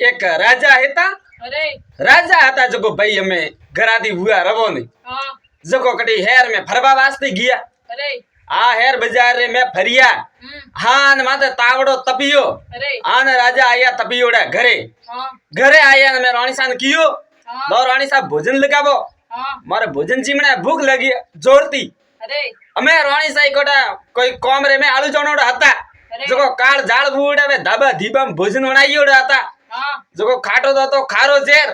એક રાજા હતા અરે રાજા હતા જકો ભાઈ અમે ઘરાથી હુआ રવો ને હા જકો કટી હેર में ફરવા વાસ્તે ગયા અરે આ હેર બજાર રે में ફરિયા હા ને માથે તાવડો તપિયો અરે આને રાજા આયા તપિયોડા ઘરે હા ઘરે આયા ને મેં રાણી સાને કીયો હા લો રાણી સાहब ભોજન લગાવો હા મારે ભોજન ચીમણે ભૂખ લાગી જોરતી અરે અમે રાણી સાઈ કોટા કોઈ કોમ રે में આલુ ચણોડા હતા જકો કાળ ઝાડ બુડાવે ધાબા ધીબામ ભોજન વણાઈયોડા હતા હા જકો ખાટો તો ખારો ઝેર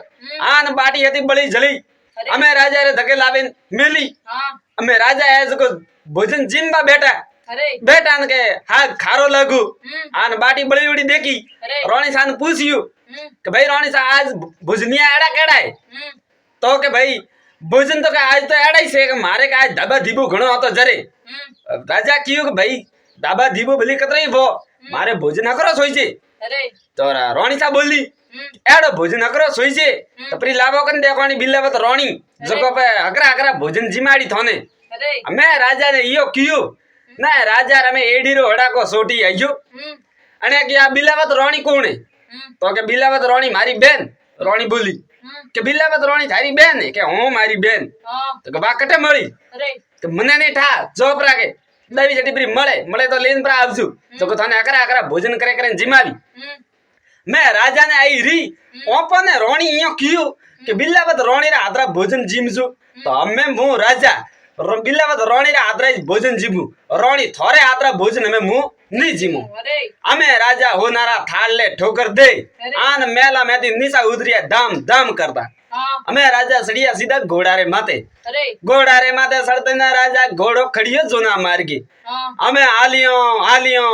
આન બાટી હતી બળી જલી અમે રાજા રે ધકે લાવીને મેલી હા અમે રાજા એ જકો ભોજન જીમબા બેઠા અરે બેઠા ને કે હા ખારો લાગુ આન બાટી બળી ઉડી દેખી રાણી સાને પૂછ્યું કે ભાઈ રાણી સા આજ ભોજનિયા એડા કેડાય તો કે ભાઈ ભોજન તો કે આજ તો એડાય છે કે મારે કે આજ ધાબા ધીબો ઘણો હતો જરે રાજા કીધું કે ભાઈ ધાબા ધીબો ભલી કતરાઈ ભો મારે ભોજન અકરો સોઈ છે અરે તો રાણી સા બોલી એડો ભોજન અકરો સોઈ છે તો પ્રી લાવો કન દેખવાની બિલ્લાવત રાણી જકો પે અકરા અકરા ભોજન જીમાડી થોને અરે અમે રાજા ને ઈયો કીયું ના રાજા રમે એડીરો હડાકો સોટી આયો અને કે આ બિલાવત રાણી કોણે તો કે બિલાવત રાણી મારી બેન રાણી બોલી કે બિલાવત રાણી તારી બેન કે હું મારી બેન હા તો કે બા કટે મળી અરે કે મને નહીં ઠા જોપ રાખે દવી જટી પ્રી મળે તો લઈને પ્રા આવજો તો કે તને અકરા અકરા ભોજન કરે કરે જીમાવી મેં રાજા ને આઈ રી ઓપને રાણી ઈયો કીયું કે બિલાવત રાણી રા આદરા ભોજન જીમજો તો અમે હું રાજા બિલાવત રાણી રા આદરા ભોજન જીમું રાણી થોરે આદરા ભોજન અમે હું નહીં જીમું અરે અમે રાજા હોનારા થાળ લે ઠોકર દે આન મેલા મેથી નીચા ઉતર્યા ધામ ધામ કરતા હા અમે રાજા સડિયા સીધા ઘોડારે માથે અરે ઘોડારે માથે સડતના રાજા ઘોડો ખડિયો જોના માર્ગે હા અમે આલિયો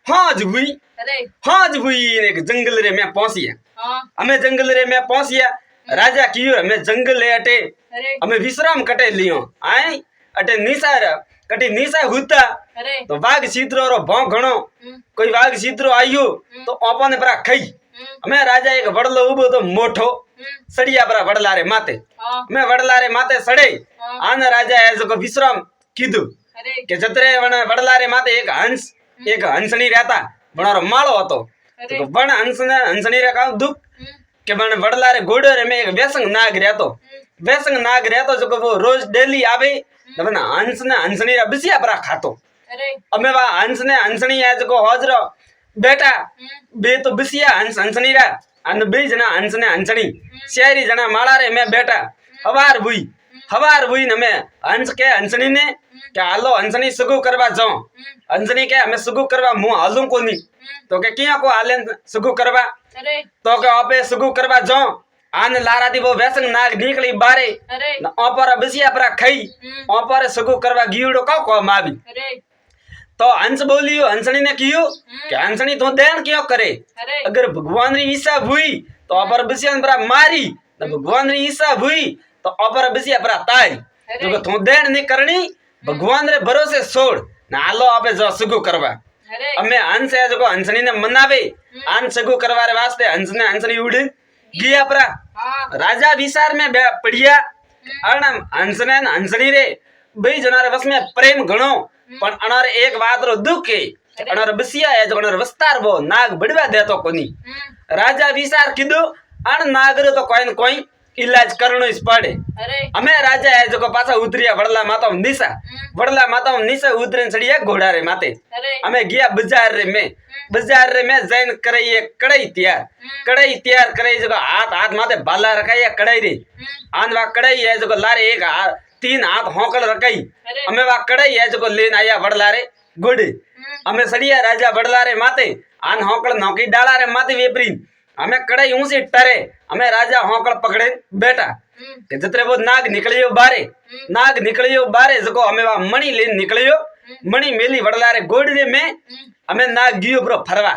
હોજ હુઈ ને जंगल रे में पहुंचिया હા અમે जंगल रे में पहुंचिया राजा कियो અમે जंगल ले अटे અરે અમે विश्राम कटे लियो आए अटे निसार कटी निसा हुता અરે तो वाघ चित्रो रो भौ घणो कोई वाघ चित्रो आयो तो ओपने परा खई અમે રાજા એક વડલો ઉભો તો મોઠો સડિયા પરા વડલા રે માથે હા મેં વડલા રે માથે સડે આને રાજા એ જો વિશ્રામ કીધું અરે કે જતરે વડલા રે માથે એક હંસણી રહેતા વણારો માળો હતો તો વણ હંસણી રે કાવ દુખ કે વણ વડલા રે ઘોડો રે મેં એક વેસંગ નાગ રહેતો જો કે રોજ ડેલી આવે ને હંસણી રે બિસિયા પરા ખાતો અરે અમે વા હંસણી આ જો હોજરો બેટા બે તો બિસિયા હંસણી રા અને બે જણા હંસણી શહેરી જણા માળા રે મેં બેટા હવાર હુઈ ને મેં હંસ કે હંસણી ને કે હાલો હંસણી સુગુ કરવા જાઉં હંસણી કે અમે સુગુ કરવા હું હાલું કોની તો કે ક્યાં કો હાલે સુગુ કરવા અરે તો કે આપે સુગુ કરવા જાઉં આને લારાથી वो व्यसन नाग निकली बारे અરે ઓપર બસિયા પરા ખાઈ ઓપર સુગુ કરવા ગીવડો કોમ આવી અરે तो हंस बोलियो हंसनी ने कियो कि हंसनी तो देन क्यों करे અરે अगर भगवान री इच्छा हुई तो अपर बसिया परा मारी तो भगवान री इच्छा हुई तो अपर बसिया परा तारी जो कि तू देन नहीं करनी भगवान रे भरोसे छोड़ ना आलो आपे जो सुगु करवा અરે अमे हंस है जो हंसनी ने मनावे आन सुगु करवारे वास्ते हंसनी उड़ी गया परा હા राजा विचार में पड़िया अण हंसनी रे भाई जनारे वस में प्रेम घणो पण अनारे एक बात रो दुख है अनारे बसिया है जो अनारे विस्तार वो नाग बड़वा देतो कोनी राजा विचार कीधु अण नाग रो तो कोई न कोई इलाज करनो इस पड़े અરે अमे राजा है जो पासा उतरिया वडला माता निशा उतरे चढ़िया घोड़ा रे माते અરે अमे गया बाजार रे में जैन कराई कढ़ाई तैयार कराई जो हाथ माथे बाला रखाई कढ़ाई रे आन वा कढ़ाई है जो लारे एक तीन हाथ होकल रखाई अमे वा कढ़ाई है जो लेन आया वडला रे गुड़ अमे सड़िया राजा वडला रे माते आन होकल नौकी डाला रे माते वेपरी अमे कढ़ाई ऊंची टरे अमे राजा होकल पकड़े बैठा के जतरे वो नाग निकलियो बारे जको अमे वा मणि लेन निकलियो मणि मेली वडला रे गोड़ रे में अमे नाग गियो ब्रो फरवा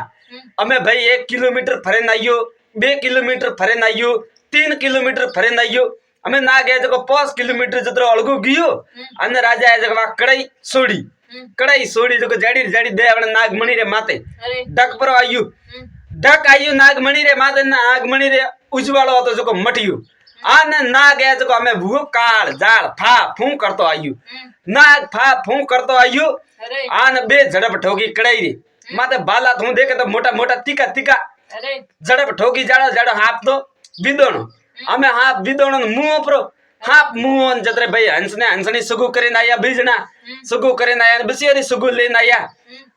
अमे भाई 1 किलोमीटर फरे नाइयो 2 किलोमीटर फरे नाइयो 3 किलोमीटर फरे नाइयो अमे नाग है जको 5 किलोमीटर जतरो अलगू गियो अने राजा है जको कढ़ाई सोड़ी जको जाड़ी दे अपने नाग मणि रे माते અરે डक पर आयु नाग मणि रे माते नाग मणि रे उजवाड़ो હતો जको मटियो आने नाग है जको हमें भूगो काल जाल फा फू करतो आयु नाग फा फू करतो आयु અરે आन बे झड़प ठोकी कढ़ाई रे माते बाला तू देखे तो मोटा तीका अरे झड़प ठोकी जाड़ो जाड़ो हाप तो बिदोणो अमे हाप बिदोणो मुंह प्रो हाप मुंह जत्रे भाई हंसने हंसनी सुगु करीने आया बीजना सुगु करीने आया बसियोरी सुगु लेने आया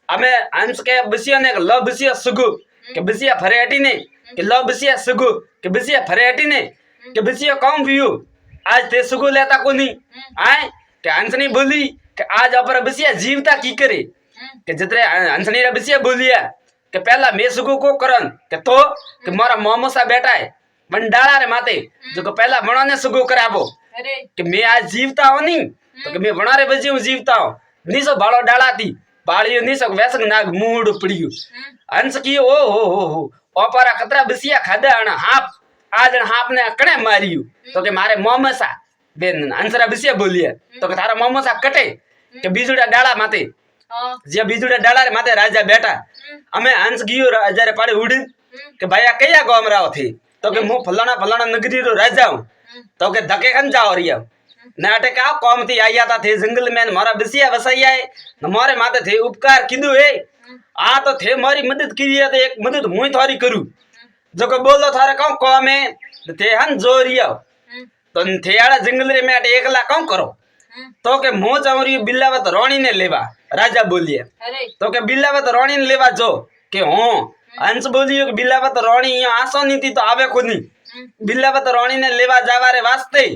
अमे हंस के बसियो ने ल बसियो सुगु के बसिया फरे हटी ने के ल बसिया सुगु के बसिया फरे हटी ने के बसियो कौन बियू आज ते सुगु लेता कोनी आए के हंसनी बोली के आज अपर बसिया जीवता की करे के जत्रे हंसनी रे बसिया बोलिया के पहला मैं सुगु को करन के तो के मारा मोमोसा बेटा है मंडाला रे माते जो को पहला वणा ने सुगु कराबो अरे कि मैं आज जीवता हूं नहीं तो कि मैं वणा रे बजी हूं जीवता हूं नीसो बालो डाला थी बालियो नीसो वैसक नाग मूड पड़ियो हंस की ओ हो ओपरा खतरा बसिया खादा अण हाप आज हाप ने कणे मारियो तो के मारे मोमोसा बेन हंसरा बसिया बोलिया तो के थारा मोमोसा कटे के बीजुड़ा डाला माते हाँ जे बीजुड़ा डाला रे माते राजा बेटा अमे हंस गियो राजा रे पाड़े उड़ी के भैया कया गाम राव थी तो के मु फलाना फलाना नगरी रो राजा हूं तो के धके खन जाओ रिया नाटे का कौम थी आया था थे जंगल में मारा बसिया वसैया है न मारे माते थे उपकार किदु है आ तो थे मारी मदद की है तो एक मदद मुई थारी करू जो को बोलो थारे कौन कौम है थे हन जोरिया तो थे आड़ा जंगल रे में एकला कौन करो तो के मो चावरी बिल्लावत रानी ने लेवा राजा बोलिए अरे तो के बिल्लावत रानी ने लेवा जो के हो हंस बोलियो कि बिल्लावत रानी यहाँ आसो नहीं थी तो आवे को नहीं बिल्लावत रानी ने लेवा जावा रे वास्ते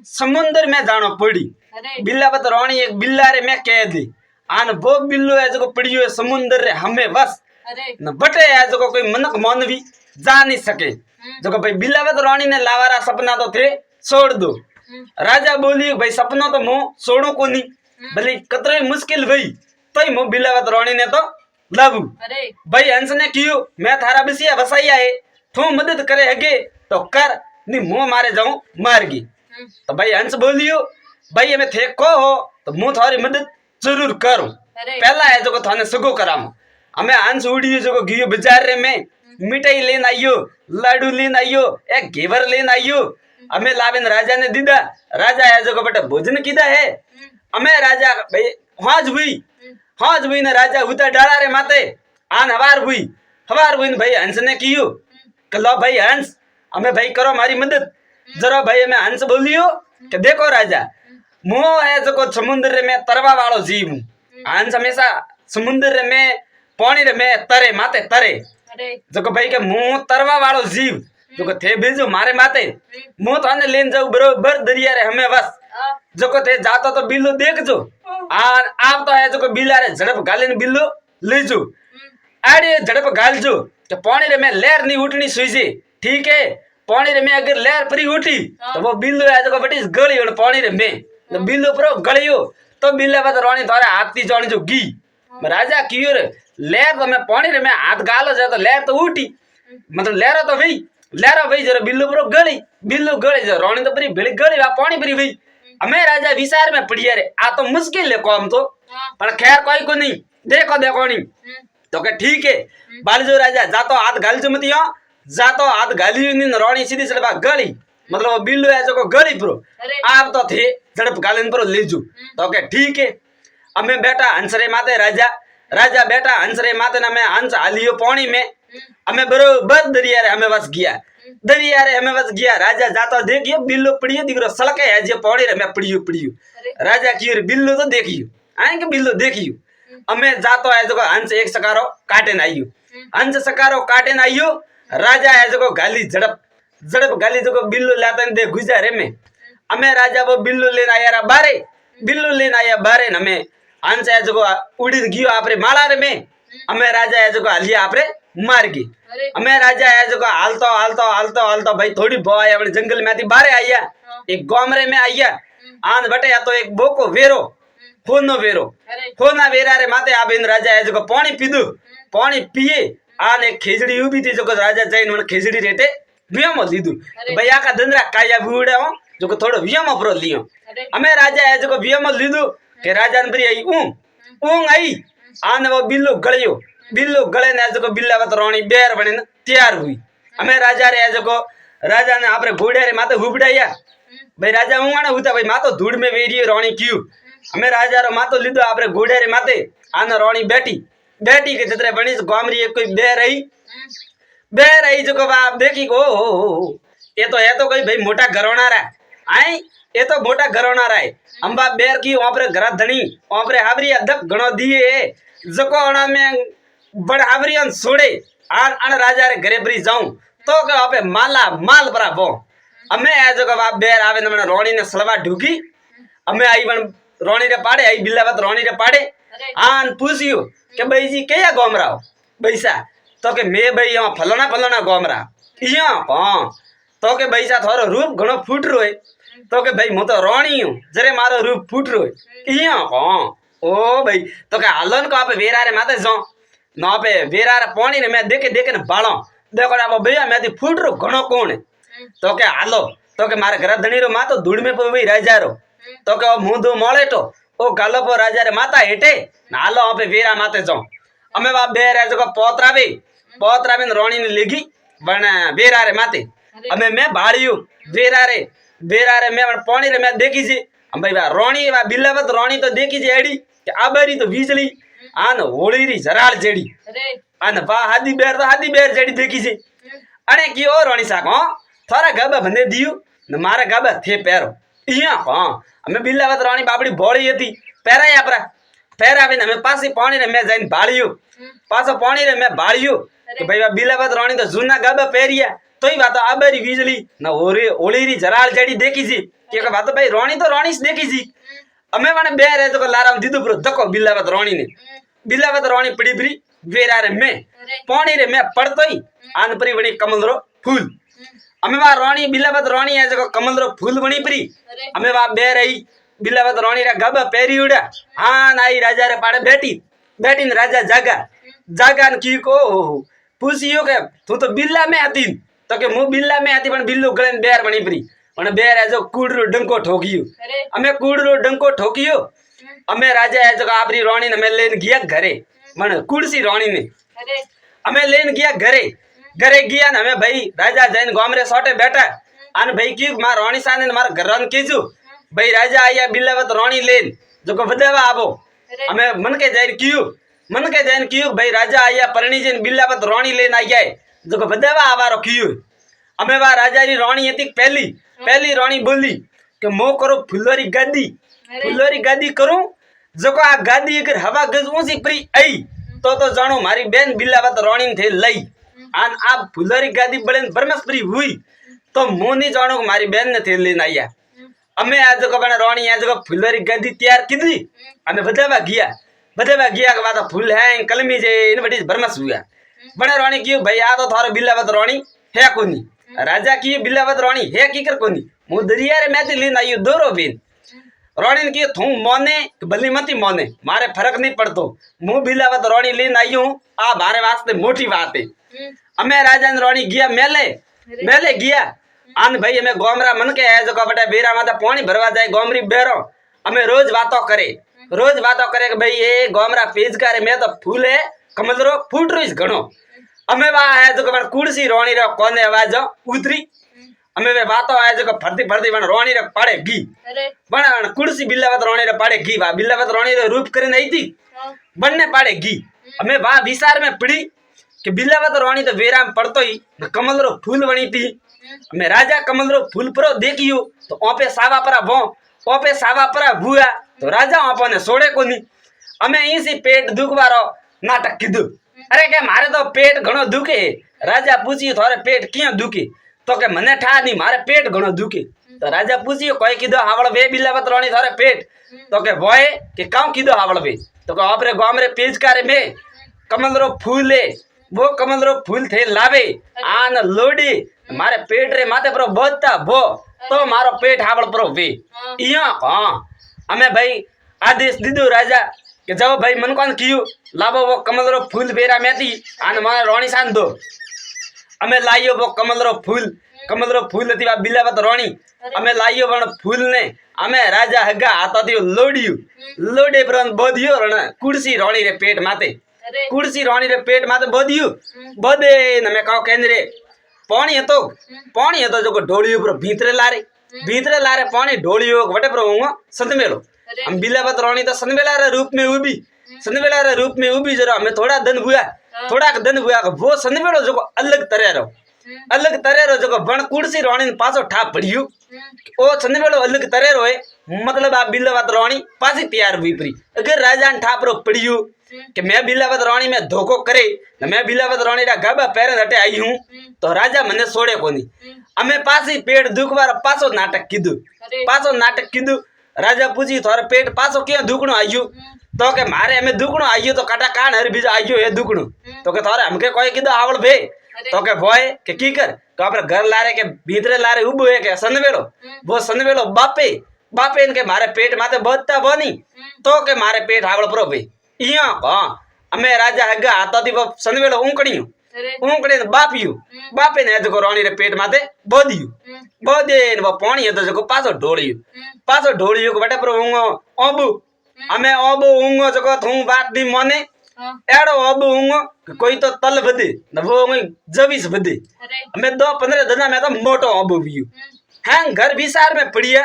समुंदर में जानो पड़ी अरे बिल्लावत रानी एक बिल्ला रे में कह दी आन वो बिल्लो है जो पड़ियो है समुंदर रे हमें बस अरे न बटे है जो कोई मनक मानवी जा नहीं सके जो भाई बिल्लावत रानी ने लावारा सपना तो थे छोड़ दो राजा बोली भाई सपना तो मो छोड़ो को नहीं भले कतरे मुश्किल भाई तो मो बिल्लावत रानी ने तो लाबू अरे भाई हंस ने कियो मैं थारा बसिया वसाइया है तू मदद करे हगे तो कर नी मुंह मारे जाऊं मारगी तो भाई हंस बोलियो भाई मैं थे को हो तो मुंह थारी मदद जरूर करूं अरे पहला है जो थाने सुगो कराम हमें हंस उड़ियो जो गियो बाजार रे में मिठाई लेन आइयो लाडू लेन आइयो एक घेवर लेन आइयो हमें लावेन राजा ने दीदा राजा है जो बेटा भोजन कीदा है हमें राजा भाई हाज हुई ने राजा उतर डाला रे माते आन हवार हुई ने भाई हंस ने कियो कलो भाई हंस हमें भाई करो हमारी मदद जरा भाई मैं हंस बोलियो कि देखो राजा मोह है जो समुद्र में तरवा वालो जीव हूं हंस हमेशा समुद्र में पानी रे में तरे माते तरे अरे जो भाई के मुंह तरवा वालो जीव जो थे बीजू मारे माते मुंह थाने लेन जाऊ बरोबर दरिया रे हमें बस जो थे जातो तो बिल्लो देख जो आप तो है जो बिल्ला रे झड़प गाले बिल्लो ले जो आड़े झड़प गाल जो तो पानी रे में लहर नहीं उठनी सुई ठीक है पानी रे में अगर लहर परी उठी तो वो बिल्लो है जो बटी गली हो पानी रे में तो बिल्लो पर गलियो तो बिल्ला बता रानी थारे हाथ ती जानी जो गी राजा कियो रे लहर तो मैं पानी रे में हाथ गालो जाए तो लहर तो उठी मतलब लहरा वही जरा बिल्लो पर गली जो रानी तो परी भेली गली पानी परी वही हमें राजा विचार में पड़िया रे आ तो मुश्किल है कौम तो पर खैर कोई को नहीं देखो नहीं तो के ठीक है बालजो राजा जातो हाथ गाल जो मत जातो हाथ गाली नहीं रानी सीधी सड़पा गली मतलब वो बिल्लो है जो गली प्रो आप तो थे झड़प गालन पर ले जू तो के ठीक है हमें बेटा हंसरे माते राजा बेटा हंसरे माते ना मैं हंस हालियो पानी में हमें बरोबर दरिया रे हमें बस गया राजा जाता देखियो बिल्लो पड़ियो दिखरो सलके है जे पानी रे में पड़ियो राजा की बिल्लो तो देखियो आएंगे बिल्लो देखियो हमें जातो है जो हंस एक सकारो काटे ना आइयो राजा है जो गाली झड़प गाली जो बिल्लो लाता दे गुजारे में हमें राजा वो बिल्लो लेना आया बारे हमें हंस है जो उड़ी गियो आपरे माला रे में हमें राजा है जो हलिया आपरे मार गई हमें राजा है जो हालतो भाई थोड़ी बो आया अपने जंगल में आती बारे आया एक गोमरे में आया आन बटे या तो एक बोको वेरो फोना वेरा रे माते आप इन राजा है जो पानी पिए आन एक खिचड़ी उभी थी जो राजा जाइन मन खिचड़ी रेटे वियम लीधु भाई आका दंदरा काया बुड़े हो जो थोड़ो वियम प्रो लियो हमें राजा है जो वियम लीधु के राजा ने बरी आई ऊंग आई आन वो बिल्लो गले ने जो बिल्लावत रानी बेर बने तैयार हुई हमें राजा रे जो राजा ने आपरे घोड़े रे माथे हुबड़ाया भाई राजा ऊंगा हुता भाई मातो धूड़ में वेरियो रानी क्यों हमें राजा रो मातो लीधो आपरे घोड़े रे माथे आन रानी बैठी के जतरे बनी गोमरी एक कोई बे रही बेर आई जो बाप देखी को ये तो कोई भाई मोटा घरौना रहा आई ये तो मोटा घरौना रहा है हम बाप बेर की ओपरे घर धनी ओपरे हाबरी अधक गणो दिए जको अणा में बड़ हाबरी अन सोड़े आन अन राजा रे घरे बरी जाऊं तो के आपे माला माल बरा बो अमे आ जो बाप बेर आवे न मने रोणी ने सलवा ढूकी अमे आई बन रोणी रे पाड़े आई बिल्लावत रोणी रे पाड़े आन पूछियो के भाई जी कया गोमराओ बैसा तो के मैं भाई यहाँ फलाना फलाना गोमरा यहाँ हाँ तो के भाई सा थारो रूप घणो फूट रो है तो के भाई मु तो रोणी हूँ जरे मारो रूप फूट रो है यहाँ हाँ ओ भाई तो के हालन को आप वेरा रे माते जो ना पे वेरा रे पानी ने मैं देखे देखे ने बालो देखो ना भैया मैं फूट रो घणो कौन है तो के हालो तो के मारे घर धनी रो मा तो धूड़ में भाई राजा रो तो के मुँह धो मोले तो ओ गालो राजा रे माता हेटे हालो आप वेरा माते जो अमे बाप बेर है जो पोतराबे रोणी ने लेगी बन बेरा रे माते अमे मैं भाड़ियो बेरा रे मैं पानी रे मैं देखी जी हम भाई बा रोणी बा बिल्लावत रोणी तो देखी जी एडी कि आबरी तो बीजली आन होली री जराल जेडी आन बा हादी बेर जेडी देखी जी अने की ओ रोणी सा को थारा गबा बंदे दियो न मारा गबा थे पैरो इया हां अमे बिल्लावत रोणी बाबड़ी बोली हती पैरा आपरा पैरावे ने मैं पासी पानी रे मैं जाइन भाड़ियो पासो पानी रे मैं भाड़ियो कि भाई बिल्लावत रोणी तो जूना गबा पेरिया तोई बात आबरी बिजली न ओरे ओलीरी जराल जड़ी देखी जी कि बात भाई रोणी तो रोणी से देखी जी अमे माने बेर है तो लाराम दीदू प्रो धक्को बिल्लावत रोणी ने बिल्लावत रोणी पड़ी पड़ी वेरा रे मैं पानी रे मैं पड़तोई आन परी बणी कमल रो फूल अमे बा रोणी बिल्लावत रोणी है जो कमल रो फूल बणी परी अमे बा बेर आई बिल्लावत रोणी रा गबा पेरी उड़ा हाँ नाई राजा रे पाड़े बैठी ने राजा जागा न की को पूछियो के तू तो बिल्ला में आती तो के मु बिल्ला में आती पण बिल्लू गळे बेर बनी परी पण बेर है जो कूड़रो डंको ठोकियो अमे कूड़रो डंको ठोकियो अमे राजा है जो आपरी रोणी ने मैं लेन गया घरे मन कुड़सी रोणी ने अमे लेन गया घरे गया न हमें भाई राजा जैन गोमरे सोटे बैठा अन भाई की मार रोणी साने मार घरन कीजू भाई राजा आया बिल्लावत रोणी लेन जो को बदेवा आबो हमें मन के जैन कियो भाई राजा आया परणी जैन बिल्लावत रोणी लेन आया जो को बदेवा आवारो कियो हमें वा राजा री रोणी हती पहली रोणी बोली कि मो करो फुल्लोरी गादी करूं जो को आ गादी अगर हवा गज ऊंची परी आई तो जानो मारी बेन बिल्लावत रोणी थे लई आन आप फुल्लोरी गादी बड़े बरमसपरी हुई तो मो नहीं जानो मारी बेन ने थे लेन आया अमे आज को बने रोणी आज को फुल्लोरी गद्दी तैयार कीधी अने बदेवा गया के बाद फूल है कलमी जे इन बड़ी बरमस हुआ बने रोणी की भाई आ तो थारो बिल्लावत रोणी है कोनी राजा की बिल्लावत रोणी है की कर कोनी मु दरिया रे मैं लेन आयो दोरो बेन रोणी की थू मोने भली मती मोने मारे फर्क नहीं पड़तो मु बिल्लावत रोणी लेन आयो आ मारे वास्ते मोटी बात है अमे राजा ने रोणी गया मेले गया आन भाई हमें गोमरा मन के है जो कपटा बेरा माता पानी भरवा जाए गोमरी बेरो हमें रोज बातों करे कि भाई ये गोमरा पेज करे मैं तो फूल है कमल रो फूट रो इस घणो हमें वा है जो कपट कुर्सी रोणी रो कोने आवाज उतरी हमें वे बातों है जो फरती बन रोणी रे पाड़े घी बन कुर्सी बिल्लावत रोणी रे पाड़े घी वा बिल्लावत रोणी रे रूप करे नहीं थी बनने पाड़े घी हमें वा विचार में पड़ी कि बिल्लावत रोणी तो वेरा में पड़तो ही कमल रो फूल बनी थी मैं राजा कमल रो फूल परो देखियो तो ओपे सावा परा भूआ तो राजा ओपो ने सोड़े कोनी हमें इसी पेट दुखवारो नाटक कीधु अरे के मारे तो पेट घणो दुखे राजा पूछियो थारे पेट क्यों दुखे तो के मने ठा नहीं मारे पेट घणो दुखे तो राजा पूछियो कोई कीधो हावड़ वे बिल्लावत रोणी थारे पेट तो के बोए के काऊ कीधो हावड़ वे तो के आपरे गोमरे पेज कारे में कमल रो फूल है वो कमल रो फूल थे लावे आन लोडी मारे पेट रे माथे पर बोता भो तो मारो पेट हावड़ पर वे इया हां हमें भाई आदेश दीदो राजा कि जाओ भाई मन कौन कियो लाबो वो कमल रो फूल बेरा में थी आन मारे रोणी सान दो हमें लाइयो वो कमल रो फूल थी बिल्लावत रोणी हमें लाइयो वन फूल ने हमें राजा हगा आता थी लोडे पर बोधियो रण कुर्सी रोणी रे पेट माथे कुर्सी रोणी रे पेट माथे बोधियो बोधे न मैं कहो केंद्रे पानी है तो जो ढोलियो पर भीतरे लारे पानी ढोलियो वटे पर संत मेलो हम बिल्लावत रोणी तो संत मेला रे रूप में उबी सनवेला रे रूप में उभी जरा हमें थोड़ा धन हुआ वो सनवेलो जो अलग तरह रो जो बण कुर्सी रोणी पासो ठाप पड़ियो ओ सनवेलो अलग तरह रो है मतलब आ बिलावत रोणी पासी तैयार हुई परी अगर राजा ने ठाप रो पड़ियो कि मैं बिलावत रोणी में धोखो करे न मैं बिलावत रोणी रा गाबा पैर हटे आई हूं तो राजा मने छोड़े कोनी अमे पासी पेट दुखवार पासो नाटक कीधु राजा पूछी थारे पेट पासो क्यों दुखणो आयो तो के मारे हमें दुखणो आयो तो काटा कान हर बीज आयो ये दुखणो तो के थारे हमके कोई कीधो आवल भे तो के भोय के की कर तो आपरे घर लारे के भीतरे लारे उबो है के सनवेलो वो सनवेलो बापे इनके मारे पेट माथे बदता बनी तो के मारे पेट आवल परो भे इया हां अमे राजा हगा आताती वो सनवेलो ऊंकड़ी बापे ने जो रोणी रे पेट माथे बोदे वो पानी तो जो पासो ढोलियो बटे पर ओबू अमे ओबू ऊंगो जो थू बात दी मने एड़ो ओबू ऊंगो कोई तो तल बदे न वो जवीस बदे अमे 10-15 दिन में तो मोटो ओबू वियो हैं घर विसार में पड़िया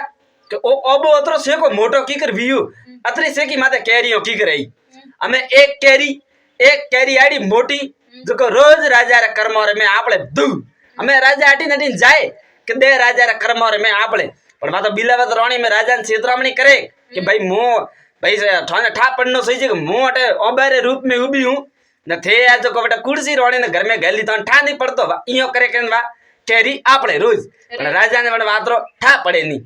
कि ओ ओबू अतरो सेको मोटो की कर वियो अतरी सेकी माथे कैरियो की करई अमे एक कैरी आड़ी मोटी जो रोज राजा रे कर्मोर में आपले दू हमें राजा हटी नटी जाए कि दे राजा रे कर्मोर में आपले पर मातो बिलावत रोणी में राजा ने छेतरामणी करे कि भाई मो भाई थाने ठा पड़नो सही जे मो अटे ओबारे रूप में उभी हूं न थे आज जो बटा कुर्सी रोणी ने घर में गली तो ठा नहीं पड़तो इयो करे के वा कैरी आपले रोज पण राजा ने वातरो ठा पड़े नी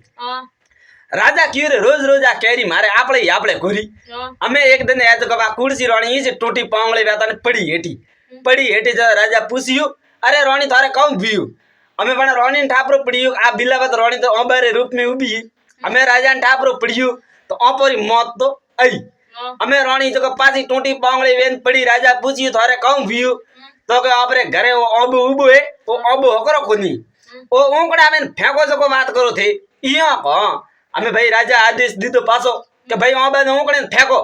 राजा क्यों रे रोज आ कैरी मारे आपले घोरी हमें एक दिन आज जो कुर्सी रोणी से टूटी पांगले व्याता ने पड़ी हेठी जो राजा पूछियो अरे रोणी थारे कौन भीयू हमें बने रोणी ठापरो पड़ियो आ बिलावत रोणी तो ओबारे रूप में उभी हमें राजा ठापरो पड़ियो तो ओपरी मौत तो आई हमें रोणी जो पासी टूटी पांगली वेन पड़ी राजा पूछियो थारे कौन भीयू तो के आपरे घरे वो ओबू उबो है वो ओबू होकरो कोनी ओ ऊंकड़ा में फेंको जो बात करो थे इया हां हमें भाई राजा आदेश दीदो पासो के भाई ओबा ने ऊंकड़े फेंको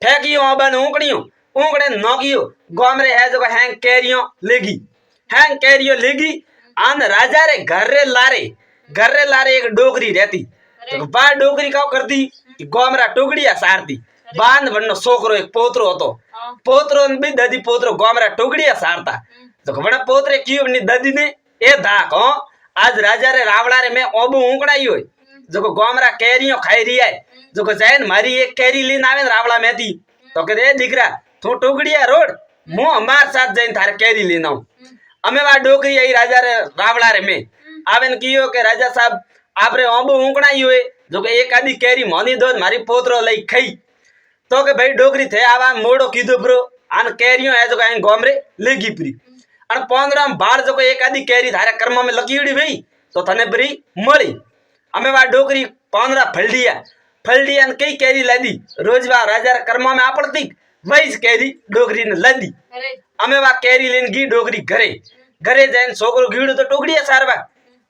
फेंकियो ओबा ने ऊंकड़ियो ऊंकड़े नोकियो गोमरे है जो हैंग कैरियो लेगी आन राजा रे घर रे लारे एक डोगरी रहती तो बा डोगरी का करती कि गोमरा टोगड़िया सारती बांध बननो सोकरो एक पोतरो होतो पोतरो भी दादी पोतरो गोमरा टोगड़िया सारता तो बड़ा पोतरे की अपनी दादी ने ए धाक हो आज राजा रे रावड़ा रे में ओबू ऊंकड़ाई होय जो गोमरा कैरियो खाई रही है जो जैन मारी एक कैरी लीन आवे रावड़ा में थी तो कहते दिखरा तू टोगड़िया रोड मु हमार साथ जैन थारे कैरी लेना हमें वहां डोकरी आई राजा रे रावड़ा रे में आवेन कियो के राजा साहब आपरे ओबू ऊंकड़ाई हुए जो के एक आधी कैरी मोनी दो मारी पोतरो लई खई तो के भाई डोकरी थे आवा मोड़ो कीधो ब्रो आन कैरियो है जो के गोमरे लेगी प्री अन 15 बार जो एक आधी कैरी थारे कर्म में लकीड़ी भई तो तने प्री मળી हमें वहां डोकरी 15 फलडिया कई कैरी लादी रोज वा राजा रे कर्म में आपड़ती वही कैरी डोगरी ने लदी हमें वहां कैरी लेन गी डोगरी घरे जाइन छोकरो गीड़ो तो टोगड़िया सारवा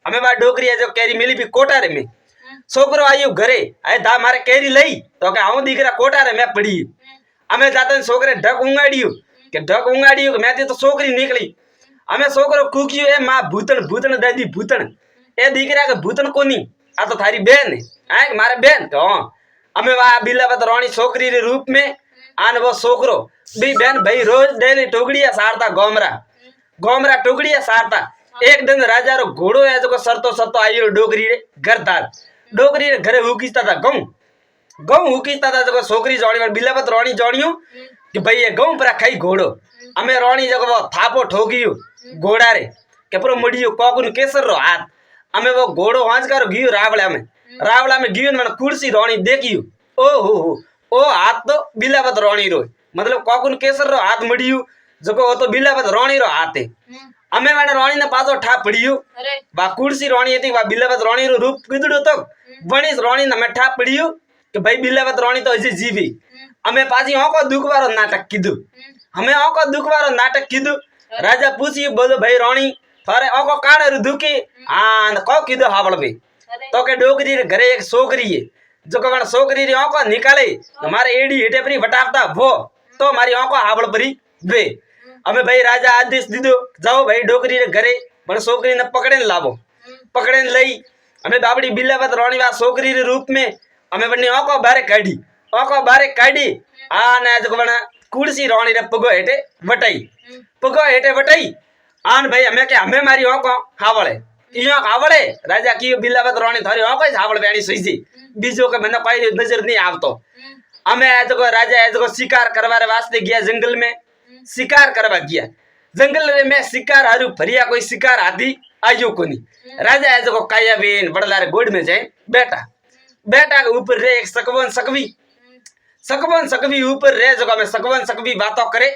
हमें वहां डोगरी जो कैरी मिली भी कोटारे में छोकरो आयो घरे आए दा मारे कैरी लई तो के आऊं दीकरा कोटारे में पड़ी हमें जाते छोकरे ढक उंगाड़ियो के मैं तो छोकरी निकली हमें छोकरो कुकियो ए मां भूतन दादी भूतन ए दीकरा के भूतन कोनी आ तो थारी बहन है आ मारे बहन तो हमें वहां बिलावत रोणी छोकरी रे रूप में आन वो छोकरो भी बहन भाई रोज डेली टोगड़िया सारता गोमरा टोगड़िया सारता एक दिन राजा रो घोड़ो है जो सरतो आयो डोगरी रे घरदार डोगरी रे घरे हुकीता था गऊ हुकीता था जो छोकरी जोड़ी बिलावत रोणी जोड़ियो कि भाई ये गऊ पर खाई घोड़ो हमें रोणी जो वो थापो ठोकियो घोड़ा रे के पूरा मुड़ियो कोकुन केसर रो हाथ हमें वो घोड़ो हांच कर गियो रावला में गियो ने कुर्सी रोणी देखियो ओ हो ओ हाथ तो बिलावत रोणी रो मतलब कोकुन केसर रो हाथ मड़ियो जो को तो बिलावत रोणी रो हाथ है हमें वाने रोणी ने पासो ठा पड़ियो बा कुर्सी रोणी थी बा बिलावत रोणी रो रूप किदड़ो तो वणीस रोणी ने मैं ठा पड़ियो कि भाई बिलावत रोणी तो ऐसे जीवी हमें पासी होको दुखवारो नाटक कीधु राजा पूछियो बोलो भाई रोणी थारे ओको काणे रु दुखी आन को कीधो हावल बे तो के डोगरी रे घरे एक छोकरी है जो कवन छोकरी रे ओको निकाले हमारे एडी हेटे परी वटावता भो तो मारी ओको हावल परी बे हमें भाई राजा आदेश दीदो जाओ भाई डोगरी रे घरे पण छोकरी ने पकड़े लावो पकड़े लई हमें बाबड़ी बिलावत रोणी वा छोकरी रे रूप में हमें बन्नी ओको बारे काढ़ी ओको बारे काढ़ी आने जो बना कुर्सी रोनी रे पगो हेटे वटाई आन भाई हमें के हमें मारी ओको हावळे इयो हावळे राजा की बिलावत रोनी थारी ओको हावळ बेणी सुईजी बीजो के मने कोई नजर नहीं आवतो हमें जो राजा जो शिकार करवा रे वास्ते गया जंगल में शिकार करवा गया जंगल में शिकार हारू भरिया कोई शिकार आदि आयो कोनी राजा जो काया बेन बड़लारे गोड में जाए बेटा के ऊपर रे एक सकवन सकवी ऊपर रे जगह में सकवन सकवी बातों करे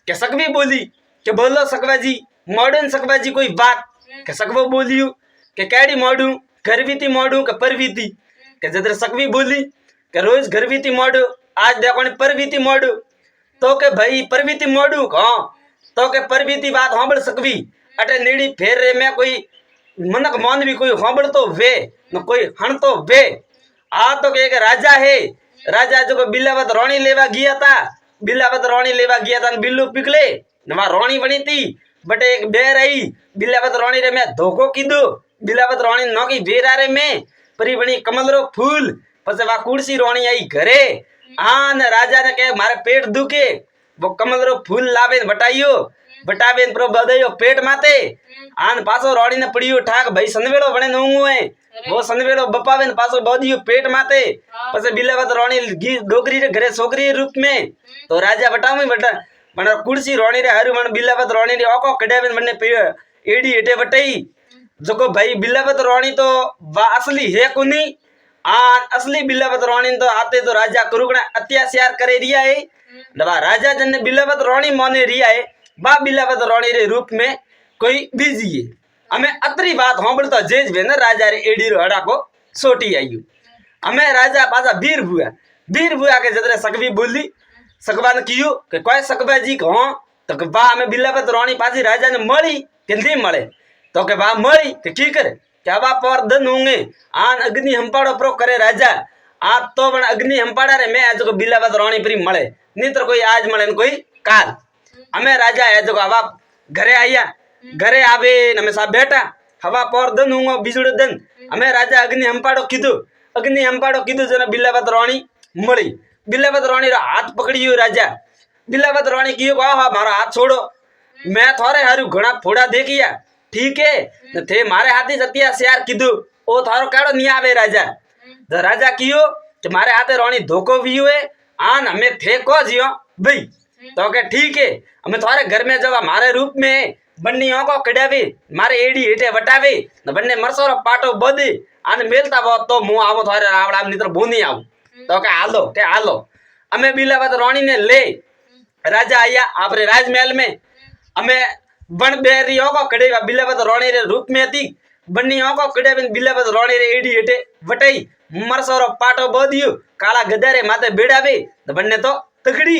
के सकवी बोली के बोलो सकवा जी मॉडर्न सकवा जी कोई बात के सकवो बोलियो के कैडी मॉडू घरवीती मॉडू के परवीती के जदर सकवी बोली के रोज घरवीती मॉडू आज देखो ने परवीती मॉडू तो के भाई परवीती मॉडू हां तो के परवीती बात होंबड़ सकवी अटे नीड़ी फेर रे में कोई मनक मान भी कोई होंबड़ तो वे न कोई हण तो वे आ तो के एक राजा है राजा जो बिलावत रोणी लेवा गया था बिल्लू पिकले नवा रोणी बनी थी बट एक बेर आई बिलावत रोणी रे मैं धोखो कीधो बिलावत रोणी नौकी बेरा रे में परी बनी कमल रो फूल पसे वा कुर्सी रोणी आई घरे आन राजा ने कहे मारे पेट दुखे वो कमल रो फूल लावे बटावे प्रो बदयो पेट माते आन पासो रोणी ने पड़ियो ठाक भाई सनवेड़ो बने नोंगो है वो सनवेड़ो बपावे ने पासो बदियो पेट माते पसे बिलावत रोणी डोकरी रे घरे छोकरी रूप में तो राजा बटावे बटा मन कुर्सी रोणी रे हारू मन बिलावत रोणी रे ओको कड्यावे मने एडी हेटे बटाई जको भाई बिलावत रोणी तो वा असली है कोनी आन असली बिलावत रोणी तो आते तो राजा कुरुगणा अत्याचार करे रिया है दबा राजा जन बिलावत रोणी माने रिया है बा बिलावत रोणी रे रूप में कोई बीजी है हमें अतरी बात होंबड़तो जेज वे न राजा रे एडी रो हड़ा को सोटी आयु हमें राजा पासा वीर बुआ के जदरे सकवी बोली सकवा ने कियो के कोई सकवा जी को तो बा हमें बिलावत रोणी पासी राजा ने मળી के नहीं मळे तो के बा मળી के की करे क्या बा पर दन होंगे आन अग्नि हंपाड़ो प्रो करे राजा आ तो पण अग्नि हंपाड़ा रे मैं जो बिलावत रोणी परी मळे नीतर कोई आज मळे न कोई काल हमें राजा है जो हवा घरे आया घरे आवे हमें सब बैठा हवा पर दन होंगे बिजुड़ दन हमें राजा अग्नि हंपाड़ो कीधु जना बिलावत रोणी मળી बिलावत रोणी रो हाथ पकड़ियो राजा बिलावत रोणी कियो को हा मारा हाथ छोड़ो मैं थारे हारू घणा फोड़ा देखिया ठीक है न थे मारे हाथी सतिया शेर कीधु ओ थारो काड़ो नहीं आवे राजा तो राजा कियो कि मारे हाथे रोणी धोखो वियो है आन हमें थे को जियो भाई तो के ठीक है हमें थारे घर में जवा मारे रूप में बन्नी को कड्यावे मारे एडी हेटे वटावे न बन्ने मरसोरो पाटो बदे आने मेलता वो तो मु आवो थारे आवड़ा नितर बोनी आऊ तो के हालो हमें बिलावत रोणी ने ले राजा आया आपरे राजमहल में हमें बन बेरी को कड़े बिलावत रोणी रे रूप में थी बन्नी को कड़े बिलावत रोणी रे एडी हेटे वटाई मरसोरो पाटो बदियो काला गदारे माथे बेड़ावे तो बन्ने तो तगड़ी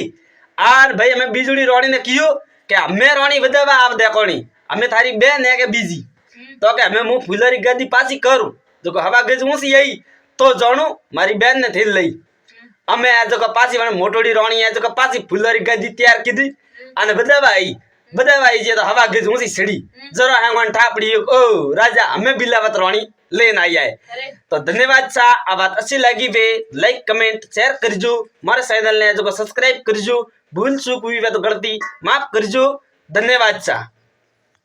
आर भाई हमें बिजुड़ी रोणी ने कियो के हमें रोणी बदावा आप देखोनी हमें थारी बहन है के बीजी तो के हमें मुंह फुलरी गद्दी पासी करूं जो हवा गज ऊंसी आई तो जाणू मारी बहन ने थी लई हमें जो पासी मन मोटोड़ी रोणी है जो पासी फुलरी गद्दी तैयार कीधी अने बदावा आई जे तो हवा गज ऊंसी सड़ी जरा हेंगन ठापड़ी ओ राजा हमें बिलावत रोणी लेन आई है तो धन्यवाद सा आ बात अच्छी लगी वे लाइक कमेंट शेयर करजो मारे चैनल ने जो सब्सक्राइब करजो भूल चूक हुई वे तो गलती माफ करजो धन्यवाद सा।